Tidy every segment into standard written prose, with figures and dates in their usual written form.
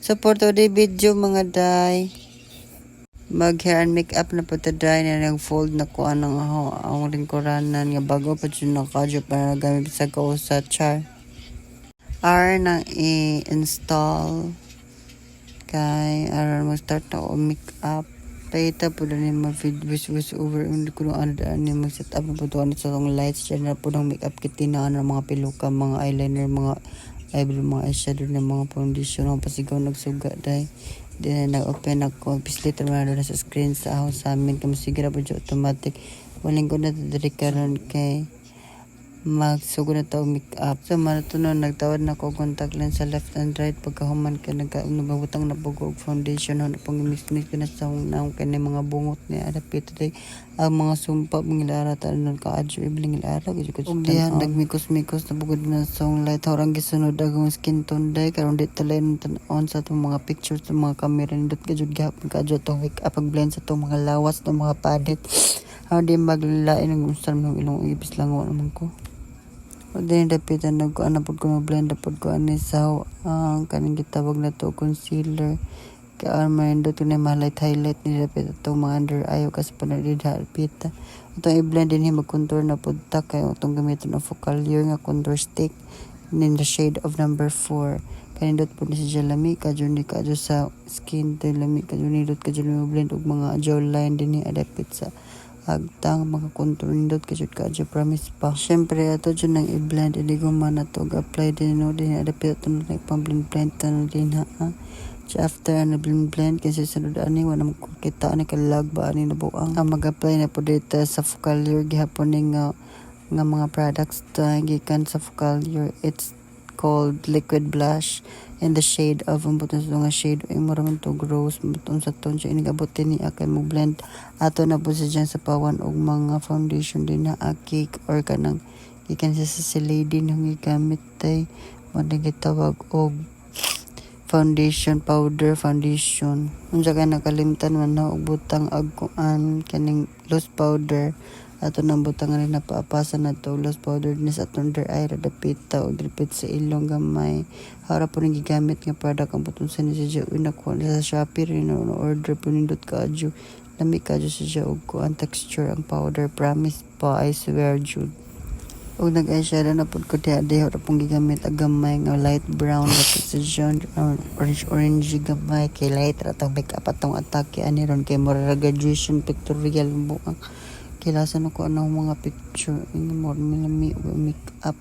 So for today video mga day, mag hair and makeup na po today na nag-fold na ko anong ang lingkuranan nga bago pa dyan nakadyo para nagamit sa ko sa char. R na i-install kay aron mo start na o makeup. Paita po na ni mag-voice over hindi ko ano ni mag-set up na po ito sa tong lights dyan na po ng makeup kit na ng mga piluka, mga eyeliner, mga eyebrow, mga eyeshadow na mga foundation ang pasigaw nagsuga day. Then nag-open ako pislit naman na sa screen sa house sa amin kami sige na po dyan automatic waling ko na dadari karon kay magsugo na tao makeup. So maratunon nagtawad na ko contact lens sa left and right pagkahuman ka nagabutang na bugo foundation na pang mix ko na sa naong kani mga bungot ni adapit today ang mga sumpa mangilala tanon ka adyo ibling ilara ko diyan nagmikos-mikos na bugod na song light horang gisunod agong skin tone day karon dit talen on sa tong mga pictures sa mga camera nindot ka jud gihapon ka adyo tong makeup pag blend sa tong mga lawas ng mga padet how di maglain ng usam ng ilong ibis lang naman ko. O din dapitan nagkuan po ko blend po ko ani sa ang kaning gitawag na to concealer kaya mayindot ko na highlight ni dapit itong mga under eye kasi panadid pita itong i-blend din mag-contour na po ta kaya itong gamitin ng Focallure nga contour stick in the shade of number 4 kanindot po ni si Jalami kadyo ni kadyo sa skin to lami kadyo ni dot kadyo ni blend og mga jawline din ni adapit sa agtang mga contour nindot kadyo promise pa syempre ato dyan nang i-blend iligo man na to apply din no din adapit ito na pang blend na din ha so after na blend kasi sunod ani wala makita ani kalag ba ani nabuang mag-apply na po dito sa Focallure gihapon ni nga mga products ta gikan sa Focallure. It's called liquid blush in the shade of buton sa nga shade ay maraming to gross buton sa tone siya inigabutin ni akay mo blend ato na po sa dyan sa pawan og mga foundation din na cake or kanang gikan sa lady nang gigamit tay mo gitawag og foundation powder foundation unsa ka nakalimtan man na og butang agkuan kaning loose powder ato nang butang rin na paapasa na to loose powder ni sa under eye dapit ta og dapit sa ilong gamay hara po ning gigamit nga product ang button sa ni siya unakuha sa Shopee rin no order po nindot kadyo lami kadyo siya og kuan texture ang powder promise pa I swear Jude. Og nag-eyeshadow na po ko diha hara pong gigamit agamay nga light brown dapit sa John orange gamay kay light ra tong makeup atong atake ani ron kay mura graduation pictorial buang kilasan ako anong mga picture in more milami makeup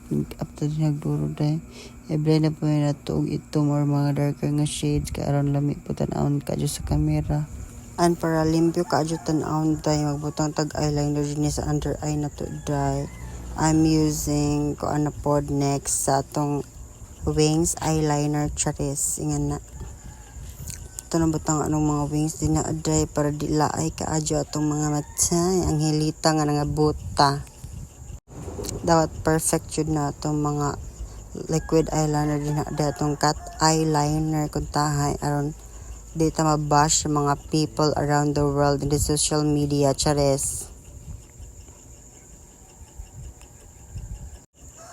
to nagduro day i-blend na po na to og ito more mga darker nga shades kay aron lami po tan-awon kadyo sa camera and para limpyo kadyo tan-awon day magbutang tag eyeliner din sa under eye na to day. I'm using ko ano pod next sa atong wings eyeliner charis ingan na ito na butang anong mga wings din na aday para di laay kaadyo atong mga mata ang hilita nga nga buta dapat perfect yun na atong mga liquid eyeliner din na aday atong cat eyeliner kung tahay aron di ta mabash mga people around the world in the social media charis.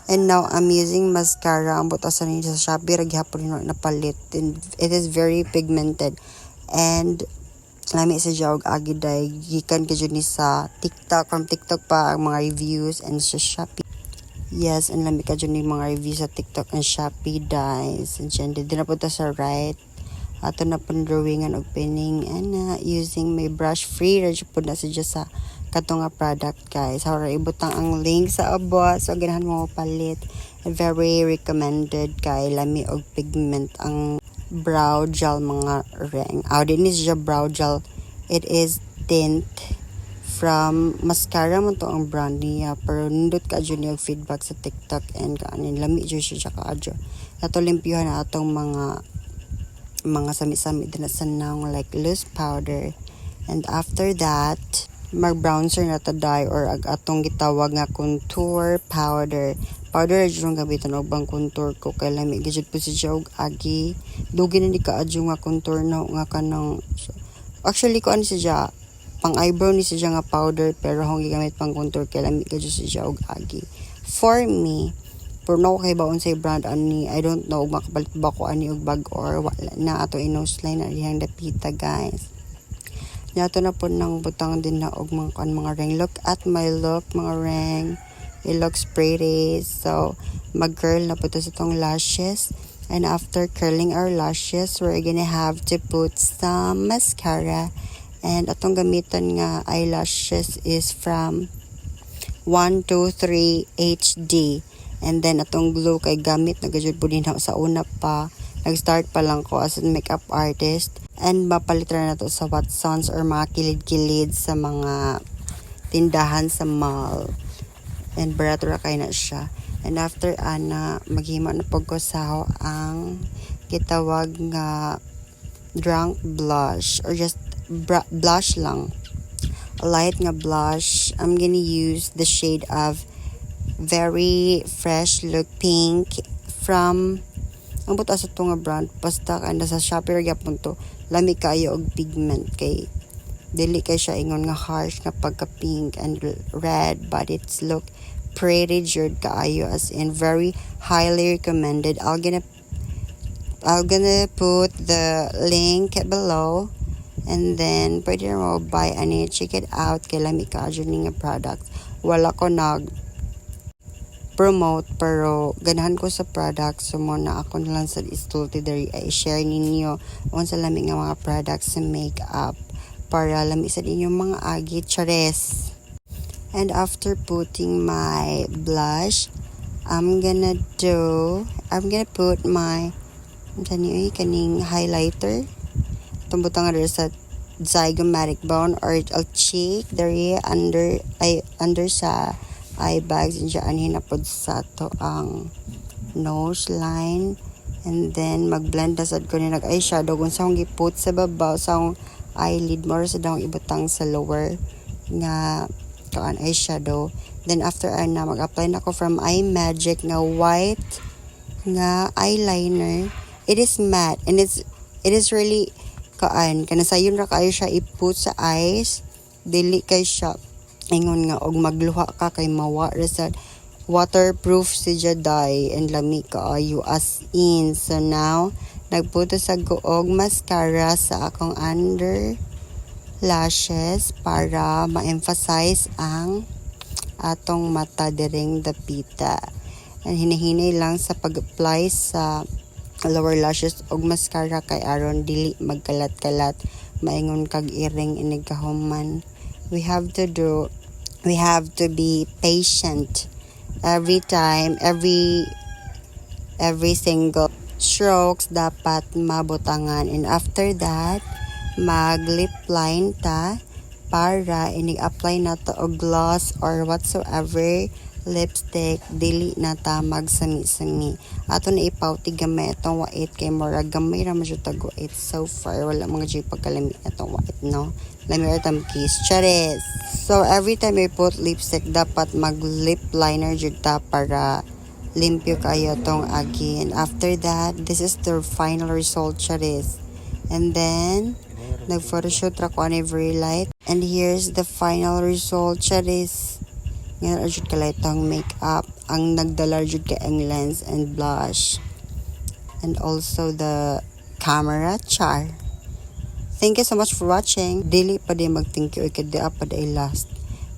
And now I'm using mascara ang butasan ni sa Shopee ra gihapon ni napalit and it is very pigmented and lami sa jawg agiday gikan ka ni sa TikTok from TikTok pa ang mga reviews and sa Shopee yes and lami ka ni mga reviews sa TikTok and Shopee guys and dyan din na po ta sa right ato na pang drawingan og pinning and using my brush free ra po na sa katong nga product guys hara ibutang ang link sa abot so ganahan mo palit very recommended kay lami og pigment ang brow gel mga ring din is siya brow gel it is tint from mascara mo to ang brand niya pero nindot ka dyan yung feedback sa TikTok and kaanin lami dyan siya kaadyo ato limpyuhan na atong mga sami-sami din sa naong like loose powder and after that mag-bronzer na ta dye or atong gitawag nga contour powder jud gabiton og bang contour ko kay lami gid po siya og agi dugi na di kaadyo nga contour na nga kanang actually ko ani siya pang eyebrow ni siya nga powder pero hong gigamit pang contour kay lami gid siya og agi for me Pero no kay baon sa brand ani, I don't know makapalit ba ko ani og bag or wala na ato nose line na dihang dapita guys. Yato na po nang butang din na og mga ring. Look at my look mga ring. It looks pretty. So mag-curl na po to sa tong lashes. And after curling our lashes, we're gonna have to put some mascara. And atong gamiton nga eyelashes is from 123 HD. And then atong glue kay gamit na gajud po din sa una pa. Nag-start pa lang ko as a makeup artist. And mapalitan na to sa Watsons or mga kilid-kilid sa mga tindahan sa mall. And barato ra kay na siya. And after ana, maghima na pagkusaw ang gitawag nga drunk blush or just blush lang. A light nga blush. I'm gonna use the shade of Very Fresh Look Pink from ang buta sa nga brand basta kanda sa Shopee ra gyapon to. Lami kayo og pigment kay dili kay siya ingon nga harsh nga pagka pink and red, but it's look pretty jud kaayo, as in very highly recommended. I'll gonna put the link below, and then pwede mo buy ani, check it out kay lami ka jud ni nga product. Wala ko nag promote pero ganahan ko sa product, so mo na ako na lang sa istulti dari ay share ninyo unsa lami nga mga products sa makeup para lami sa inyo mga agi chares. And after putting my blush, I'm gonna put my kaning highlighter. Tumbutang nga sa zygomatic bone or cheek dari under sa eye bags, and dyan hinapod sa to ang nose line. And then mag-blend na sad ko ni nag-eyeshadow kung saan giput sa babaw sa eyelid mo sa daw ibutang sa lower nga kaan eyeshadow. Then after na mag-apply na ko from iMagic nga white nga eyeliner. It is matte and it is really kanasayon ra kayo siya iput sa eyes, dili kay siya ingon nga og magluha ka kay mawa result waterproof si Jaday and lami kaayo as in. So now nagputo sa og mascara sa akong under lashes para ma-emphasize ang atong mata direng dapita, and hinahinay lang sa pag-apply sa lower lashes og mascara kay aron dili magkalat-kalat maingon kag iring inig kahuman. We have to be patient every time, every single strokes dapat mabutangan. And after that, mag lip line ta para inig-apply na to og gloss or whatsoever lipstick, dili na ta magsami-sami. Ato na ipawti gamay itong white kay mura gamay ra man jud tag white. So far wala mga jud pagkalami itong white, no? Lami ra tam kiss chares. So every time I put lipstick dapat mag lip liner jud ta para limpyo kayo tong again. After that, this is the final result chares. And then nag photoshoot ra ko ani very light, and here's the final result chares. Ngayon jud kalaytang makeup ang nagdala jud ka ang lens and blush and also the camera char. Thank you so much for watching. Dili pa di mag-thank you ikad pa di last.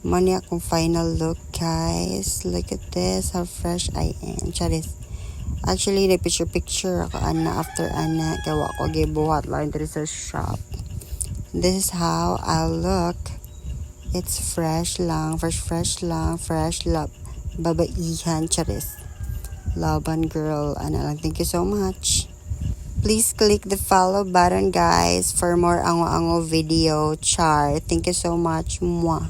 Mani akong final look guys. Look at this, how fresh I am. Charis. Actually, nag-picture ako ana after ana gawa ko gibuhat lang diri sa shop. This is how I look. It's fresh lang, fresh love. Babaihan, charis. Laban girl, ana lang. Thank you so much. Please click the follow button guys for more ango-ango video char. Thank you so much. Mwah.